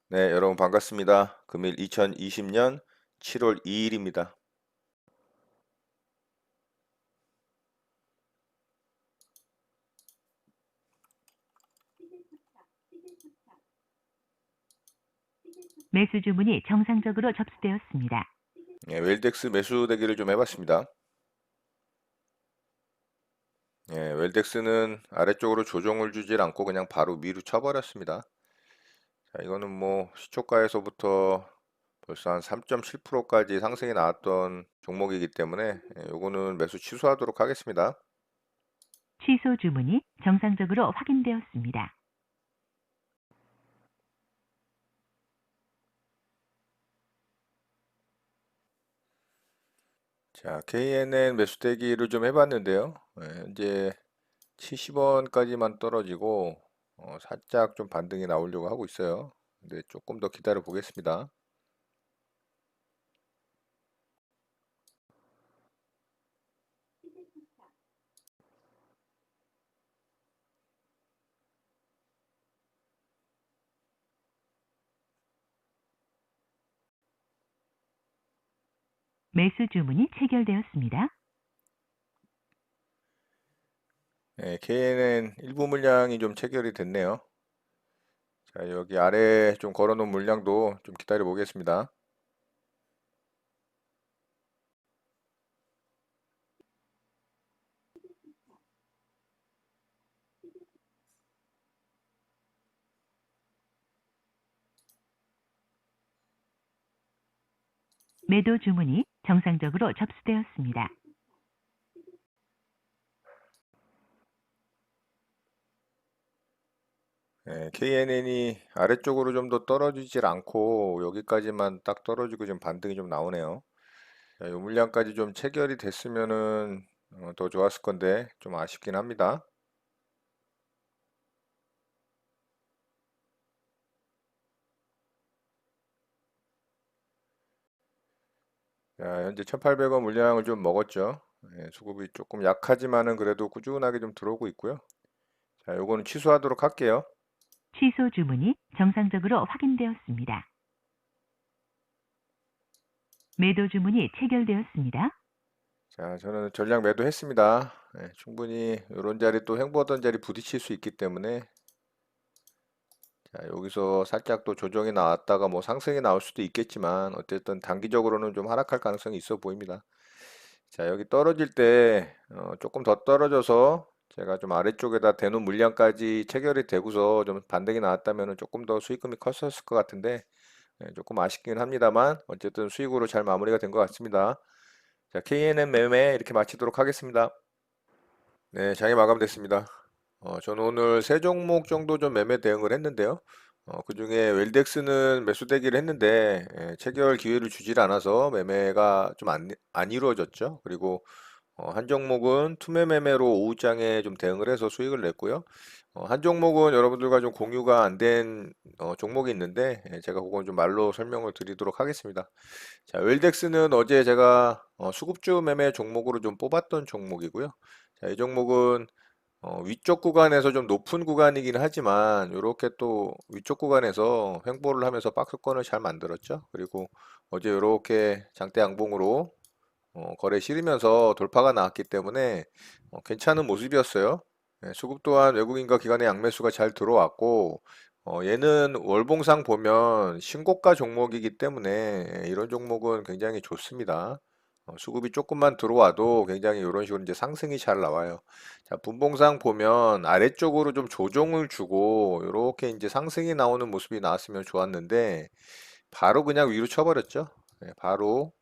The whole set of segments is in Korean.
네, 여러분 반갑습니다. 금일 2020년 7월 2일입니다. 매수 주문이 정상적으로 접수되었습니다. 네, 웰덱스 매수 대기를 좀 해봤습니다. 네, 웰덱스는 아래쪽으로 조정을 주질 않고 그냥 바로 위로 쳐버렸습니다. 자, 이거는 뭐 시초가에서부터 벌써 한 3.7%까지 상승이 나왔던 종목이기 때문에 요거는 매수 취소하도록 하겠습니다. 취소 주문이 정상적으로 확인되었습니다. 자, KNN 매수 대기를 좀 해봤는데요. 이제 70원까지만 떨어지고 살짝 좀 반등이 나오려고 하고 있어요. 근데 조금 더 기다려 보겠습니다. 매수 주문이 체결되었습니다. 네, KNN 일부 물량이 좀 체결이 됐네요. 자, 여기 아래 좀 걸어 놓은 물량도 좀 기다려 보겠습니다. 매도 주문이 정상적으로 접수되었습니다. KNN이 아래쪽으로 좀 더 떨어지질 않고 여기까지만 딱 떨어지고 좀 반등이 좀 나오네요. 자, 이 물량까지 좀 체결이 됐으면은 더 좋았을 건데 좀 아쉽긴 합니다. 자, 현재 1,800원 물량을 좀 먹었죠. 수급이 조금 약하지만은 그래도 꾸준하게 좀 들어오고 있고요. 자, 요거는 취소하도록 할게요. 취소 주문이 정상적으로 확인되었습니다. 매도 주문이 체결되었습니다. 자, 저는 전량 매도했습니다. 충분히 이런 자리 또 횡보하던 자리 부딪힐 수 있기 때문에 자, 여기서 살짝 또 조정이 나왔다가 뭐 상승이 나올 수도 있겠지만 어쨌든 단기적으로는 좀 하락할 가능성이 있어 보입니다. 자, 여기 떨어질 때 조금 더 떨어져서 제가 좀 아래쪽에다 대놓은 물량까지 체결이 되고서 좀 반등이 나왔다면 조금 더 수익금이 컸었을 것 같은데 조금 아쉽긴 합니다만 어쨌든 수익으로 잘 마무리가 된 것 같습니다. 자, KNN 매매 이렇게 마치도록 하겠습니다. 네, 장이 마감됐습니다. 저는 오늘 세 종목 정도 좀 매매 대응을 했는데요. 그중에 웰덱스는 매수 대기를 했는데 체결 기회를 주질 않아서 매매가 좀 안 이루어졌죠. 그리고 한 종목은 투매 매매로 오후장에 좀 대응을 해서 수익을 냈고요. 한 종목은 여러분들과 좀 공유가 안 된 종목이 있는데 제가 그건 좀 말로 설명을 드리도록 하겠습니다. 자, 웰덱스는 어제 제가 수급주 매매 종목으로 좀 뽑았던 종목이고요. 자, 이 종목은 위쪽 구간에서 좀 높은 구간이긴 하지만 이렇게 또 위쪽 구간에서 횡보를 하면서 박스권을 잘 만들었죠. 그리고 어제 이렇게 장대 양봉으로 거래 실으면서 돌파가 나왔기 때문에 괜찮은 모습이었어요. 수급 또한 외국인과 기관의 양매수가 잘 들어왔고 얘는 월봉상 보면 신고가 종목이기 때문에 이런 종목은 굉장히 좋습니다. 수급이 조금만 들어와도 굉장히 이런 식으로 이제 상승이 잘 나와요. 자, 분봉상 보면 아래쪽으로 좀 조정을 주고 이렇게 이제 상승이 나오는 모습이 나왔으면 좋았는데 바로 그냥 위로 쳐버렸죠. 바로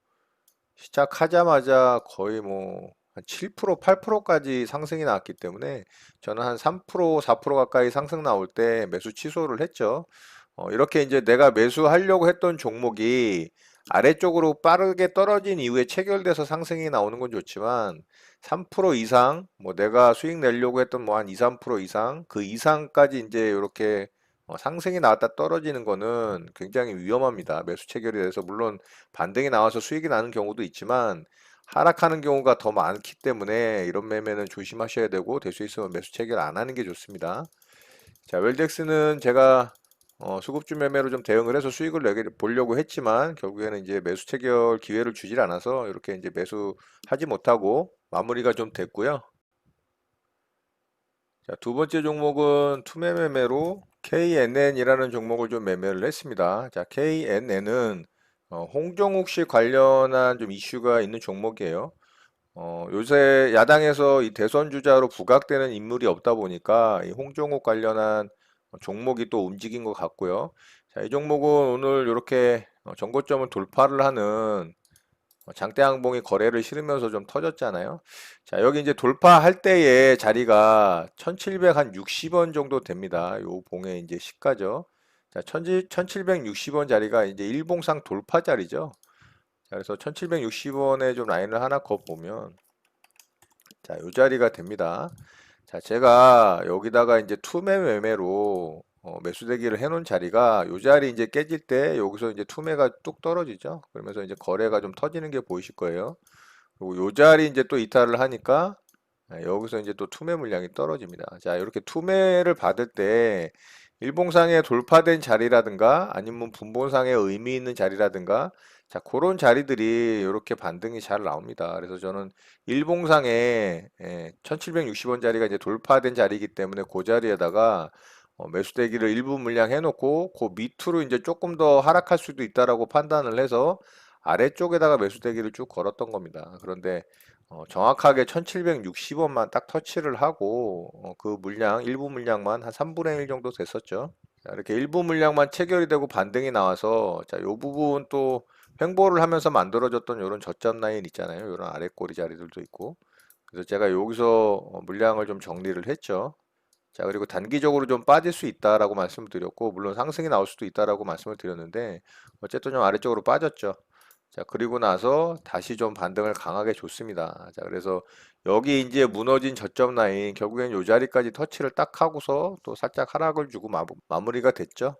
시작하자마자 거의 뭐 한 7%, 8%까지 상승이 나왔기 때문에 저는 한 3%, 4% 가까이 상승 나올 때 매수 취소를 했죠. 이렇게 이제 내가 매수하려고 했던 종목이 아래쪽으로 빠르게 떨어진 이후에 체결돼서 상승이 나오는 건 좋지만 3% 이상, 뭐 내가 수익 내려고 했던 뭐 한 2, 3% 이상, 그 이상까지 이제 이렇게 상승이 나왔다 떨어지는 거는 굉장히 위험합니다. 매수 체결이 돼서 물론 반등이 나와서 수익이 나는 경우도 있지만 하락하는 경우가 더 많기 때문에 이런 매매는 조심하셔야 되고 될 수 있으면 매수 체결 안 하는 게 좋습니다. 자, 웰덱스는 제가 수급주 매매로 좀 대응을 해서 수익을 내게 보려고 했지만 결국에는 이제 매수 체결 기회를 주질 않아서 이렇게 이제 매수하지 못하고 마무리가 좀 됐고요. 자, 두 번째 종목은 투매 매매로 KNN이라는 종목을 좀 매매를 했습니다. 자, KNN은 홍정욱 씨 관련한 좀 이슈가 있는 종목이에요. 요새 야당에서 이 대선 주자로 부각되는 인물이 없다 보니까 이 홍정욱 관련한 종목이 또 움직인 것 같고요. 자, 이 종목은 오늘 이렇게 전고점을 돌파를 하는 장대항봉이 거래를 실으면서 좀 터졌잖아요. 자, 여기 이제 돌파할 때의 자리가 1760원 정도 됩니다. 요 봉의 이제 시가죠. 자, 1760원 자리가 이제 일봉상 돌파 자리죠. 자, 그래서 1760원에 좀 라인을 하나 그어보면 자, 요 자리가 됩니다. 자, 제가 여기다가 이제 투매 매매로 매수대기를 해놓은 자리가 요 자리 이제 깨질 때 여기서 이제 투매가 뚝 떨어지죠. 그러면서 이제 거래가 좀 터지는 게 보이실 거예요. 그리고 요 자리 이제 또 이탈을 하니까 여기서 이제 또 투매 물량이 떨어집니다. 자, 이렇게 투매를 받을 때 일봉상에 돌파된 자리라든가 아니면 분봉상에 의미 있는 자리라든가 자, 그런 자리들이 이렇게 반등이 잘 나옵니다. 그래서 저는 일봉상에 1760원 자리가 이제 돌파된 자리이기 때문에 그 자리에다가 매수대기를 일부 물량 해놓고 그 밑으로 이제 조금 더 하락할 수도 있다라고 판단을 해서 아래쪽에다가 매수대기를 쭉 걸었던 겁니다. 그런데 정확하게 1760원만 딱 터치를 하고 그 물량 일부 물량만 한 3분의 1 정도 됐었죠. 자, 이렇게 일부 물량만 체결이 되고 반등이 나와서 자, 요 부분 또 횡보를 하면서 만들어졌던 이런 저점 라인 있잖아요. 이런 아래 꼬리 자리들도 있고. 그래서 제가 여기서 물량을 좀 정리를 했죠. 자, 그리고 단기적으로 좀 빠질 수 있다라고 말씀을 드렸고, 물론 상승이 나올 수도 있다라고 말씀을 드렸는데, 어쨌든 좀 아래쪽으로 빠졌죠. 자, 그리고 나서 다시 좀 반등을 강하게 줬습니다. 자, 그래서 여기 이제 무너진 저점 라인, 결국엔 요 자리까지 터치를 딱 하고서 또 살짝 하락을 주고 마무리가 됐죠.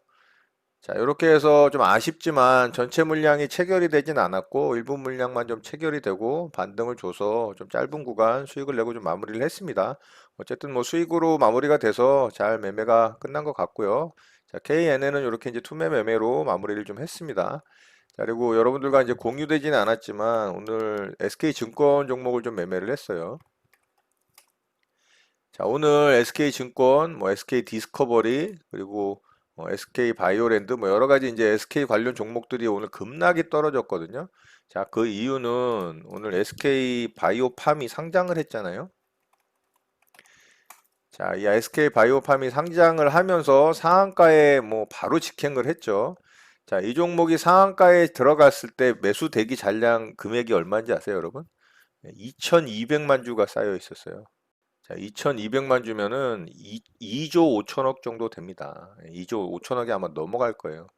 자, 이렇게 해서 좀 아쉽지만 전체 물량이 체결이 되진 않았고 일부 물량만 좀 체결이 되고 반등을 줘서 좀 짧은 구간 수익을 내고 좀 마무리를 했습니다. 어쨌든 뭐 수익으로 마무리가 돼서 잘 매매가 끝난 것 같고요. 자, KNN은 이렇게 이제 투매 매매로 마무리를 좀 했습니다. 자, 그리고 여러분들과 이제 공유되지는 않았지만 오늘 SK증권 종목을 좀 매매를 했어요. 자, 오늘 SK증권, 뭐 SK디스커버리, 그리고 SK바이오랜드, 뭐 여러 가지 이제 SK 관련 종목들이 오늘 급락이 떨어졌거든요. 자, 그 이유는 오늘 SK바이오팜이 상장을 했잖아요. 자, 이 SK바이오팜이 상장을 하면서 상한가에 뭐 바로 직행을 했죠. 자, 이 종목이 상한가에 들어갔을 때 매수 대기 잔량 금액이 얼마인지 아세요, 여러분? 2200만 주가 쌓여 있었어요. 자, 2200만 주면은 2조 5천억 정도 됩니다. 2조 5천억이 아마 넘어갈 거예요.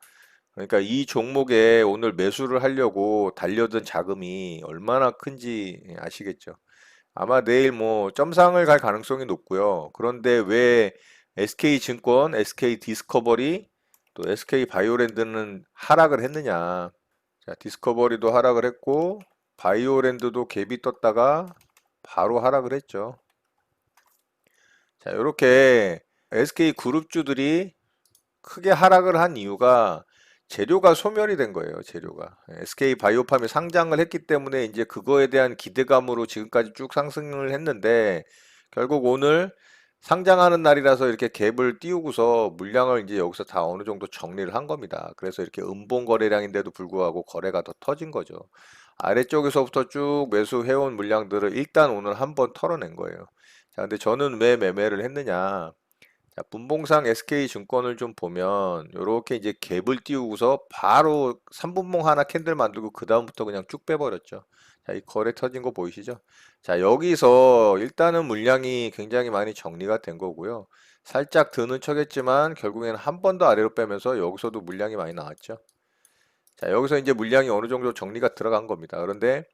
그러니까 이 종목에 오늘 매수를 하려고 달려든 자금이 얼마나 큰지 아시겠죠? 아마 내일 뭐 점상을 갈 가능성이 높고요. 그런데 왜 SK증권, SK디스커버리, 또 SK바이오랜드는 하락을 했느냐? 자, 디스커버리도 하락을 했고 바이오랜드도 갭이 떴다가 바로 하락을 했죠. 자, 이렇게 SK 그룹주들이 크게 하락을 한 이유가 재료가 소멸이 된 거예요, 재료가. SK 바이오팜이 상장을 했기 때문에 이제 그거에 대한 기대감으로 지금까지 쭉 상승을 했는데 결국 오늘 상장하는 날이라서 이렇게 갭을 띄우고서 물량을 이제 여기서 다 어느 정도 정리를 한 겁니다. 그래서 이렇게 음봉 거래량인데도 불구하고 거래가 더 터진 거죠. 아래쪽에서부터 쭉 매수해온 물량들을 일단 오늘 한번 털어낸 거예요. 자, 근데 저는 왜 매매를 했느냐? 자, 분봉상 SK증권을 좀 보면 이렇게 이제 갭을 띄우고서 바로 3분봉 하나 캔들 만들고 그 다음부터 그냥 쭉 빼버렸죠. 자, 이 거래 터진 거 보이시죠? 자, 여기서 일단은 물량이 굉장히 많이 정리가 된 거고요. 살짝 드는 척했지만 결국에는 한 번 더 아래로 빼면서 여기서도 물량이 많이 나왔죠. 자, 여기서 이제 물량이 어느 정도 정리가 들어간 겁니다. 그런데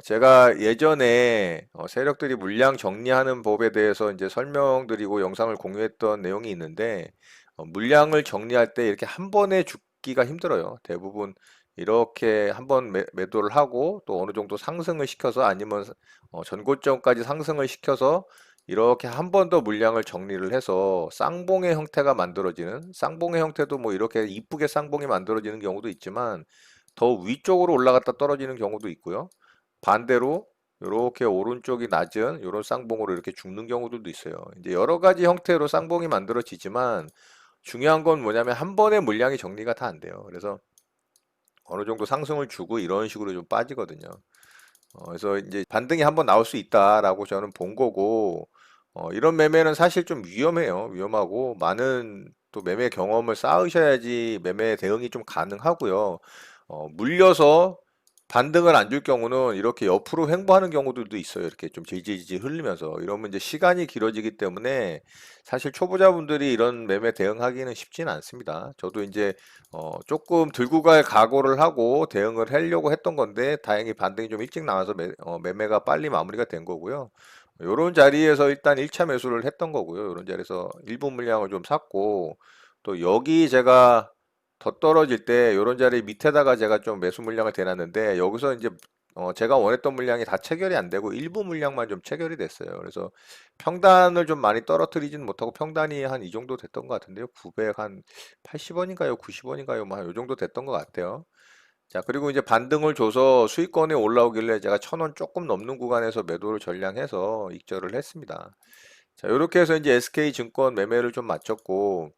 제가 예전에 세력들이 물량 정리하는 법에 대해서 이제 설명드리고 영상을 공유했던 내용이 있는데, 물량을 정리할 때 이렇게 한 번에 죽기가 힘들어요. 대부분 이렇게 한번 매도를 하고 또 어느 정도 상승을 시켜서 아니면 전고점까지 상승을 시켜서 이렇게 한 번 더 물량을 정리를 해서 쌍봉의 형태가 만들어지는, 쌍봉의 형태도 뭐 이렇게 이쁘게 쌍봉이 만들어지는 경우도 있지만 더 위쪽으로 올라갔다 떨어지는 경우도 있고요. 반대로 이렇게 오른쪽이 낮은 이런 쌍봉으로 이렇게 죽는 경우들도 있어요. 이제 여러 가지 형태로 쌍봉이 만들어지지만 중요한 건 뭐냐면 한 번에 물량이 정리가 다 안 돼요. 그래서 어느 정도 상승을 주고 이런 식으로 좀 빠지거든요. 그래서 이제 반등이 한번 나올 수 있다라고 저는 본 거고, 이런 매매는 사실 좀 위험해요. 위험하고, 많은 또 매매 경험을 쌓으셔야지 매매 대응이 좀 가능하고요. 물려서 반등을 안 줄 경우는 이렇게 옆으로 횡보하는 경우들도 있어요. 이렇게 좀 질질질 흘리면서. 이러면 이제 시간이 길어지기 때문에 사실 초보자분들이 이런 매매 대응하기는 쉽지는 않습니다. 저도 이제 조금 들고 갈 각오를 하고 대응을 하려고 했던 건데 다행히 반등이 좀 일찍 나와서 매매가 빨리 마무리가 된 거고요. 요런 자리에서 일단 1차 매수를 했던 거고요. 요런 자리에서 일부 물량을 좀 샀고 또 여기 제가 더 떨어질 때 요런 자리 밑에다가 제가 좀 매수 물량을 대놨는데 여기서 이제 제가 원했던 물량이 다 체결이 안 되고 일부 물량만 좀 체결이 됐어요. 그래서 평단을 좀 많이 떨어뜨리지는 못하고 평단이 한 이 정도 됐던 것 같은데요. 900 한 80원인가요? 90원인가요? 뭐 한 요 정도 됐던 것 같아요. 자, 그리고 이제 반등을 줘서 수익권에 올라오길래 제가 1,000원 조금 넘는 구간에서 매도를 전량해서 익절을 했습니다. 자, 이렇게 해서 이제 SK증권 매매를 좀 마쳤고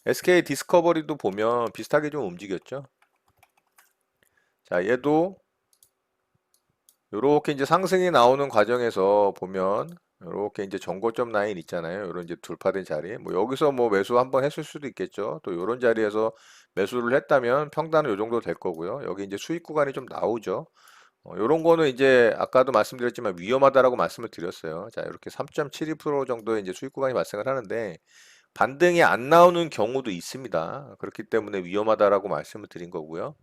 SK 디스커버리도 보면 비슷하게 좀 움직였죠. 자, 얘도 요렇게 이제 상승이 나오는 과정에서 보면 요렇게 이제 전고점 라인 있잖아요. 요런 이제 돌파된 자리. 뭐 여기서 뭐 매수 한번 했을 수도 있겠죠. 또 요런 자리에서 매수를 했다면 평단은 요 정도 될 거고요. 여기 이제 수익 구간이 좀 나오죠. 요런 거는 이제 아까도 말씀드렸지만 위험하다라고 말씀을 드렸어요. 자, 이렇게 3.72% 정도의 이제 수익 구간이 발생을 하는데 반등이 안 나오는 경우도 있습니다. 그렇기 때문에 위험하다라고 말씀을 드린 거고요.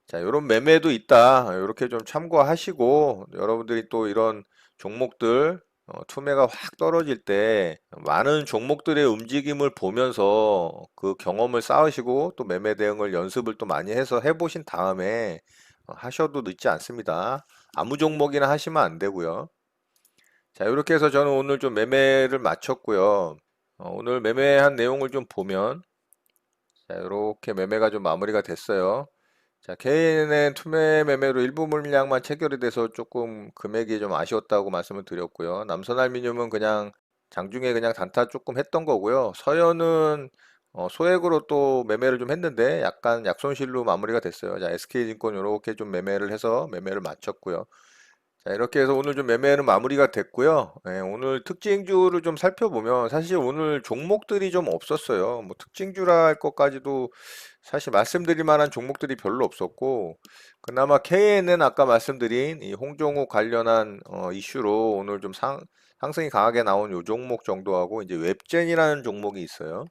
자, 요런 매매도 있다. 이렇게 좀 참고하시고 여러분들이 또 이런 종목들 투매가 확 떨어질 때 많은 종목들의 움직임을 보면서 그 경험을 쌓으시고 또 매매 대응을 연습을 또 많이 해서 해보신 다음에 하셔도 늦지 않습니다. 아무 종목이나 하시면 안 되고요. 자, 이렇게 해서 저는 오늘 좀 매매를 마쳤고요. 오늘 매매한 내용을 좀 보면 자, 이렇게 매매가 좀 마무리가 됐어요. 자, KNN 투매 매매로 일부 물량만 체결이 돼서 조금 금액이 좀 아쉬웠다고 말씀을 드렸고요. 남선알미늄은 그냥 장중에 그냥 단타 조금 했던 거고요. 서현은 소액으로 또 매매를 좀 했는데 약간 약손실로 마무리가 됐어요. 자, SK증권 이렇게 좀 매매를 해서 매매를 마쳤고요. 자, 이렇게 해서 오늘 좀 매매는 마무리가 됐고요. 예, 오늘 특징주를 좀 살펴보면 사실 오늘 종목들이 좀 없었어요. 뭐 특징주라 할 것까지도 사실 말씀드릴 만한 종목들이 별로 없었고 그나마 KN은 아까 말씀드린 이 홍종욱 관련한 이슈로 오늘 좀 상승이 강하게 나온 요 종목 정도하고 이제 웹젠이라는 종목이 있어요.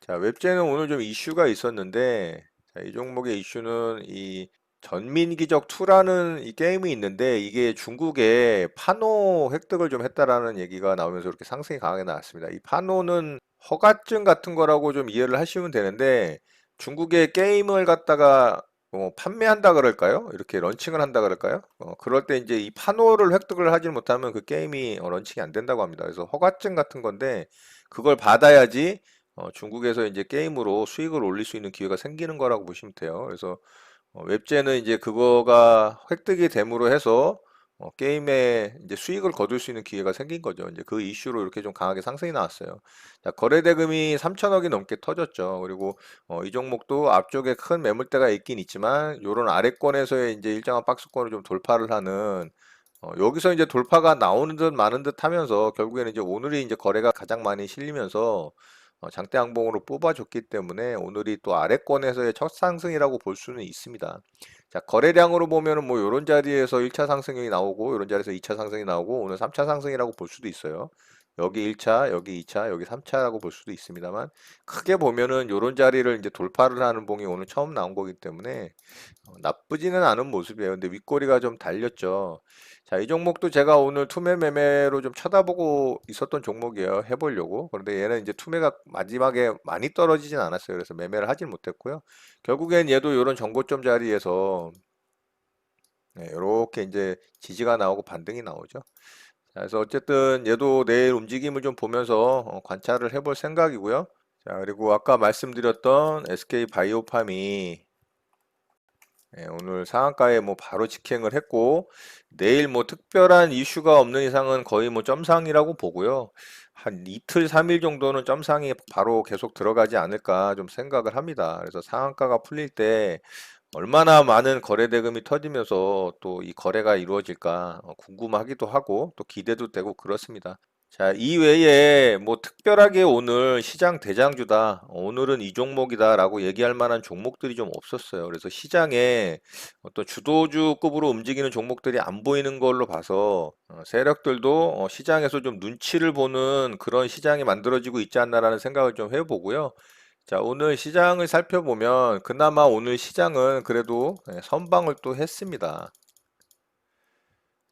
자, 웹젠은 오늘 좀 이슈가 있었는데 자, 이 종목의 이슈는 이 전민기적 2라는 이 게임이 있는데 이게 중국에 판호 획득을 좀 했다라는 얘기가 나오면서 이렇게 상승이 강하게 나왔습니다. 이 판호는 허가증 같은 거라고 좀 이해를 하시면 되는데 중국의 게임을 갖다가 판매한다 그럴까요? 이렇게 런칭을 한다 그럴까요? 그럴 때 이제 이 판호를 획득을 하지 못하면 그 게임이 런칭이 안 된다고 합니다. 그래서 허가증 같은 건데 그걸 받아야지 중국에서 이제 게임으로 수익을 올릴 수 있는 기회가 생기는 거라고 보시면 돼요. 그래서 웹제는 이제 그거가 획득이 됨으로 해서 게임에 이제 수익을 거둘 수 있는 기회가 생긴 거죠. 이제 그 이슈로 이렇게 좀 강하게 상승이 나왔어요. 자, 거래 대금이 3천억이 넘게 터졌죠. 그리고 이 종목도 앞쪽에 큰 매물대가 있긴 있지만 요런 아래권에서의 이제 일정한 박스권을 좀 돌파를 하는 여기서 이제 돌파가 나오는 듯 마는 듯 하면서 결국에는 이제 오늘이 이제 거래가 가장 많이 실리면서 장대 양봉으로 뽑아줬기 때문에 오늘이 또 아래권에서의 첫 상승이라고 볼 수는 있습니다. 자, 거래량으로 보면은 뭐 이런 자리에서 1차 상승이 나오고 이런 자리에서 2차 상승이 나오고 오늘 3차 상승이라고 볼 수도 있어요. 여기 1차, 여기 2차, 여기 3차라고 볼 수도 있습니다만 크게 보면은 이런 자리를 이제 돌파를 하는 봉이 오늘 처음 나온 거기 때문에 나쁘지는 않은 모습이에요. 근데 윗꼬리가 좀 달렸죠. 자, 이 종목도 제가 오늘 투매 매매로 좀 쳐다보고 있었던 종목이에요. 해보려고. 그런데 얘는 이제 투매가 마지막에 많이 떨어지진 않았어요. 그래서 매매를 하진 못했고요. 결국엔 얘도 이런 정고점 자리에서 네, 이렇게 이제 지지가 나오고 반등이 나오죠. 자, 그래서 어쨌든 얘도 내일 움직임을 좀 보면서 관찰을 해볼 생각이고요. 자, 그리고 아까 말씀드렸던 SK 바이오팜이 오늘 상한가에 뭐 바로 직행을 했고, 내일 뭐 특별한 이슈가 없는 이상은 거의 뭐 점상이라고 보고요. 한 이틀, 3일 정도는 점상이 바로 계속 들어가지 않을까 좀 생각을 합니다. 그래서 상한가가 풀릴 때 얼마나 많은 거래 대금이 터지면서 또 이 거래가 이루어질까 궁금하기도 하고 또 기대도 되고 그렇습니다. 자, 이외에 뭐 특별하게 오늘 시장 대장주다, 오늘은 이 종목이다라고 얘기할 만한 종목들이 좀 없었어요. 그래서 시장에 어떤 주도주급으로 움직이는 종목들이 안 보이는 걸로 봐서 세력들도 시장에서 좀 눈치를 보는 그런 시장이 만들어지고 있지 않나라는 생각을 좀 해보고요. 자, 오늘 시장을 살펴보면 그나마 오늘 시장은 그래도 선방을 또 했습니다.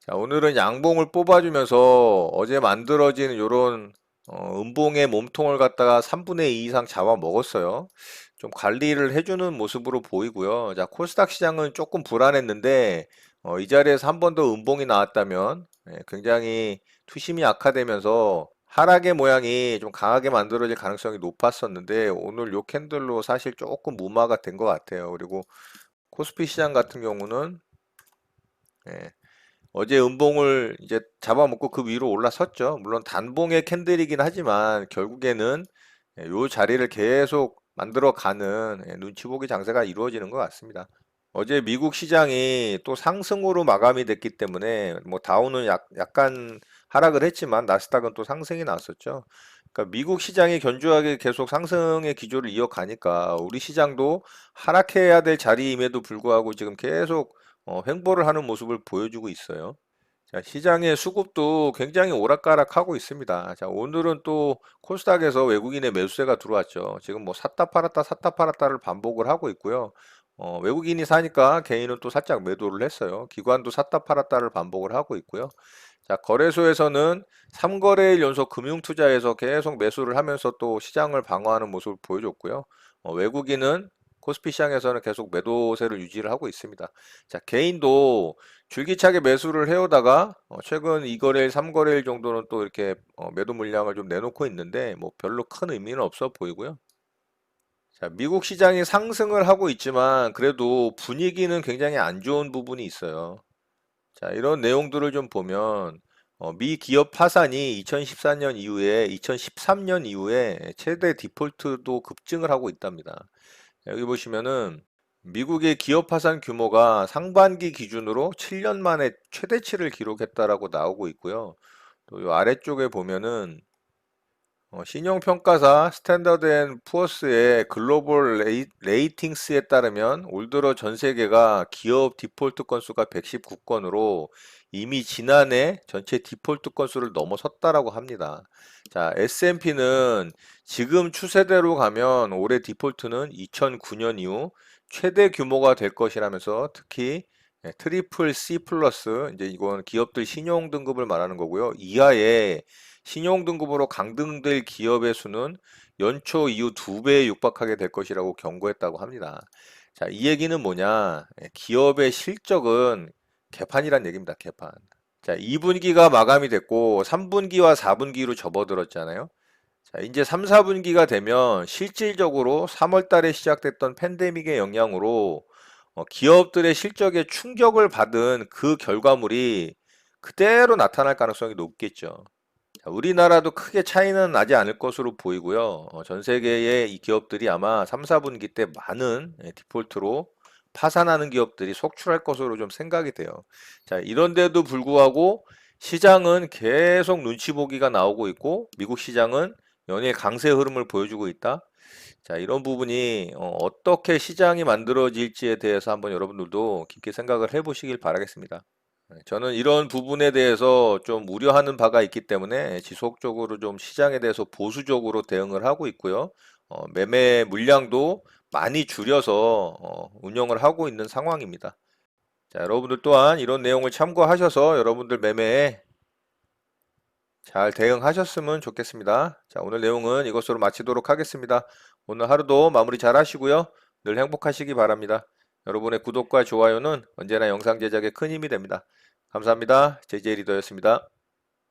자, 오늘은 양봉을 뽑아주면서 어제 만들어진 요런 음봉의 몸통을 갖다가 3분의 2 이상 잡아 먹었어요. 좀 관리를 해주는 모습으로 보이고요. 자, 코스닥 시장은 조금 불안했는데 이 자리에서 한 번 더 음봉이 나왔다면 굉장히 투심이 악화되면서 하락의 모양이 좀 강하게 만들어질 가능성이 높았었는데 오늘 요 캔들로 사실 조금 무마가 된 것 같아요. 그리고 코스피 시장 같은 경우는 예, 어제 음봉을 이제 잡아먹고 그 위로 올라섰죠. 물론 단봉의 캔들이긴 하지만 결국에는 요 자리를 계속 만들어가는 눈치 보기 장세가 이루어지는 것 같습니다. 어제 미국 시장이 또 상승으로 마감이 됐기 때문에 뭐 다우는 약간 하락을 했지만 나스닥은 또 상승이 났었죠. 그러니까 미국 시장이 견조하게 계속 상승의 기조를 이어가니까 우리 시장도 하락해야 될 자리임에도 불구하고 지금 계속 횡보를 하는 모습을 보여주고 있어요. 자, 시장의 수급도 굉장히 오락가락하고 있습니다. 자, 오늘은 또 코스닥에서 외국인의 매수세가 들어왔죠. 지금 뭐 샀다 팔았다 샀다 팔았다를 반복을 하고 있고요. 외국인이 사니까 개인은 또 살짝 매도를 했어요. 기관도 샀다 팔았다를 반복을 하고 있고요. 자, 거래소에서는 3거래일 연속 금융투자에서 계속 매수를 하면서 또 시장을 방어하는 모습을 보여줬고요. 외국인은 코스피 시장에서는 계속 매도세를 유지를 하고 있습니다. 자, 개인도 줄기차게 매수를 해오다가 최근 2거래일, 3거래일 정도는 또 이렇게 매도 물량을 좀 내놓고 있는데 뭐 별로 큰 의미는 없어 보이고요. 자, 미국 시장이 상승을 하고 있지만 그래도 분위기는 굉장히 안 좋은 부분이 있어요. 자, 이런 내용들을 좀 보면 미 기업 파산이 2014년 이후에 2013년 이후에 최대 디폴트도 급증을 하고 있답니다. 여기 보시면은 미국의 기업 파산 규모가 상반기 기준으로 7년 만에 최대치를 기록했다라고 나오고 있고요. 또 이 아래쪽에 보면은 신용평가사 스탠더드 앤 푸어스의 글로벌 레이팅스에 따르면 올 들어 전 세계가 기업 디폴트 건수가 119건으로 이미 지난해 전체 디폴트 건수를 넘어섰다라고 합니다. 자, S&P는 지금 추세대로 가면 올해 디폴트는 2009년 이후 최대 규모가 될 것이라면서 특히 트리플 C 플러스, 이제 이건 기업들 신용 등급을 말하는 거고요. 이하의 신용등급으로 강등될 기업의 수는 연초 이후 2배에 육박하게 될 것이라고 경고했다고 합니다. 자, 이 얘기는 뭐냐? 기업의 실적은 개판이란 얘기입니다. 개판. 자, 2분기가 마감이 됐고 3분기와 4분기로 접어들었잖아요. 자, 이제 3, 4분기가 되면 실질적으로 3월 달에 시작됐던 팬데믹의 영향으로 기업들의 실적에 충격을 받은 그 결과물이 그대로 나타날 가능성이 높겠죠. 자, 우리나라도 크게 차이는 나지 않을 것으로 보이고요. 전 세계의 이 기업들이 아마 3, 4분기 때 많은 디폴트로 파산하는 기업들이 속출할 것으로 좀 생각이 돼요. 자, 이런데도 불구하고 시장은 계속 눈치 보기가 나오고 있고 미국 시장은 연일 강세 흐름을 보여주고 있다. 자, 이런 부분이 어떻게 시장이 만들어질지에 대해서 한번 여러분들도 깊게 생각을 해보시길 바라겠습니다. 저는 이런 부분에 대해서 좀 우려하는 바가 있기 때문에 지속적으로 좀 시장에 대해서 보수적으로 대응을 하고 있고요. 매매 물량도 많이 줄여서 운영을 하고 있는 상황입니다. 자, 여러분들 또한 이런 내용을 참고하셔서 여러분들 매매에 잘 대응하셨으면 좋겠습니다. 자, 오늘 내용은 이것으로 마치도록 하겠습니다. 오늘 하루도 마무리 잘 하시고요. 늘 행복하시기 바랍니다. 여러분의 구독과 좋아요는 언제나 영상 제작에 큰 힘이 됩니다. 감사합니다. JJ 리더였습니다.